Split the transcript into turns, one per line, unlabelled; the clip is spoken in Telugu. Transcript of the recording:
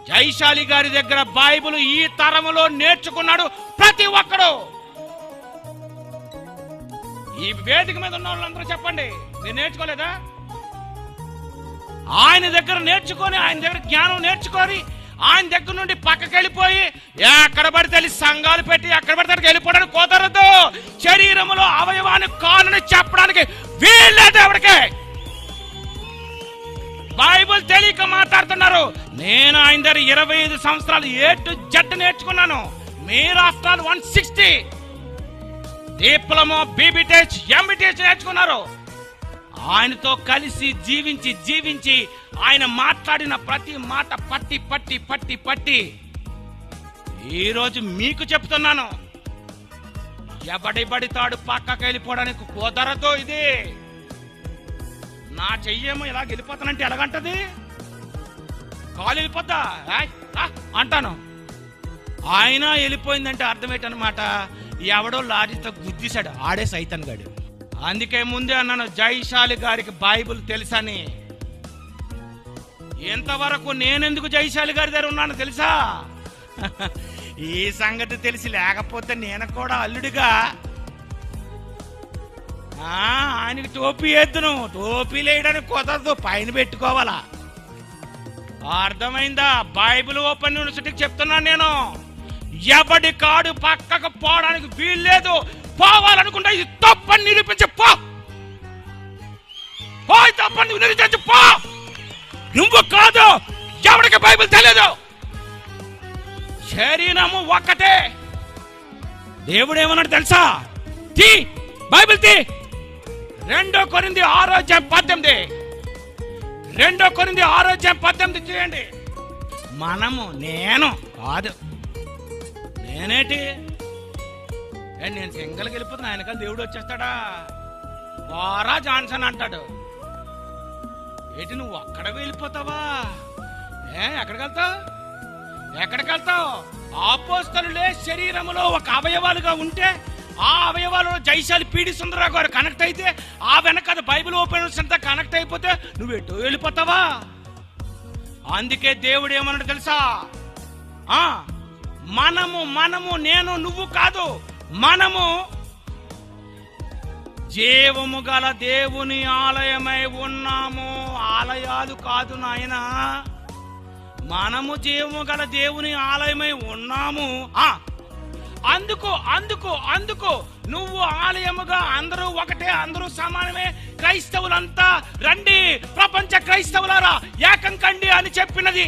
జైశాలి గారి దగ్గర బైబిల్ ఈ తరములో నేర్చుకున్నాడు ప్రతి ఒక్కడు. ఈ వేదిక మీద ఉన్న వాళ్ళందరూ చెప్పండి, మీరు నేర్చుకోలేదా? ఆయన దగ్గర నేర్చుకొని, ఆయన దగ్గర జ్ఞానం నేర్చుకొని, ఆయన దగ్గర నుండి పక్కకి వెళ్ళిపోయి ఎక్కడ పడితే సంఘాలు పెట్టి ఎక్కడ పడితే వెళ్ళిపోవడానికి కుదరదు. శరీరంలో అవయవాన్ని కానని చెప్పడానికి వీల్లేదు ఎవరికే. బైబిల్ తెలియక మాట్లాడుతున్నారు. నేను ఆయన దగ్గర 25 సంవత్సరాలు A to Z నేర్చుకున్నాను. మీరు ఆఫ్టర్ ఆల్ 160 డిప్లొమా, బీబీటెచ్, ఎంబీటెచ్ నేర్చుకున్నారు. ఆయనతో కలిసి జీవించి ఆయన మాట్లాడిన ప్రతి మాట పట్టి ఈరోజు మీకు చెప్తున్నాను, ఎవడిబడితాడు పక్కకి వెళ్ళిపోవడానికి కుదరదు. ఇది నా చెయ్యేమో ఇలా వెళ్ళిపోతానంటే ఎలాగంటది? కాలు వెళ్ళిపోద్దా అంటాను. ఆయన వెళ్ళిపోయిందంటే అర్థం ఏంటన్నమాట, ఎవడో లారీతో గుద్దేశాడు, ఆడే సైతన్ గాడు. అందుకే ముందే అన్నాను, జైశాలి గారికి బైబిల్ తెలుసని. ఎంతవరకు నేనెందుకు జైశాలి గారి దగ్గర ఉన్నాను తెలుసా? ఈ సంగతి తెలిసి లేకపోతే నేను కూడా అల్లుడిగా ఆయనకి టోపీ వేద్దును. టోపీ వేయడానికి కుదరదు, పైన పెట్టుకోవాలా. అర్థమైందా? బైబిల్ ఓపెన్ యూనివర్సిటీకి చెప్తున్నాను నేను, ఎవడి కాడు పక్కకు పోవడానికి వీల్లేదు. పోవాలనుకుంటా ఇది తప్పని నిరూపించి పో, తప్పని నిరూపించి పో. నువ్వు కాదు, ఎవడికి బైబిల్ తెలియదు. శరీరము ఒక్కటే. దేవుడు ఏమన్నాడు తెలుసా? తీ బైబిల్ తీ. 2 కొరింథీ 6:18. 2 కొరింథీ 6:18 చేయండి. మనము, నేను కాదు, నేనేటి నేను సింగల్కి వెళ్ళిపోతున్నా, ఆయనకాల దేవుడు వచ్చేస్తాడా? వారా జాన్సన్ అంటాడు. ఏంటి నువ్వు అక్కడ వెళ్ళిపోతావా? ఎక్కడికి వెళ్తావు? అపోస్తలులే శరీరములో ఒక అవయవాలుగా ఉంటే, ఆ అవయవాలలో జైశాలి పీడి సుందరరావు గారు కనెక్ట్ అయితే, ఆ వెనక బైబిల్ ఓపెన్ అంతా కనెక్ట్ అయిపోతే నువ్వు ఎటు వెళ్ళిపోతావా? అందుకే దేవుడు ఏమన్నాడు తెలుసా? మనము నేను, నువ్వు కాదు, మనము జీవము గల దేవుని ఆలయమై ఉన్నాము. ఆలయాలు కాదు నాయనా, మనము జీవము గల దేవుని ఆలయమై ఉన్నాము. అందుకు నువ్వు ఆలయముగా, అందరూ ఒకటే, అందరూ సమానమే, క్రైస్తవులంతా రండి, ప్రపంచ క్రైస్తవులారా ఏకం కండి అని చెప్పినది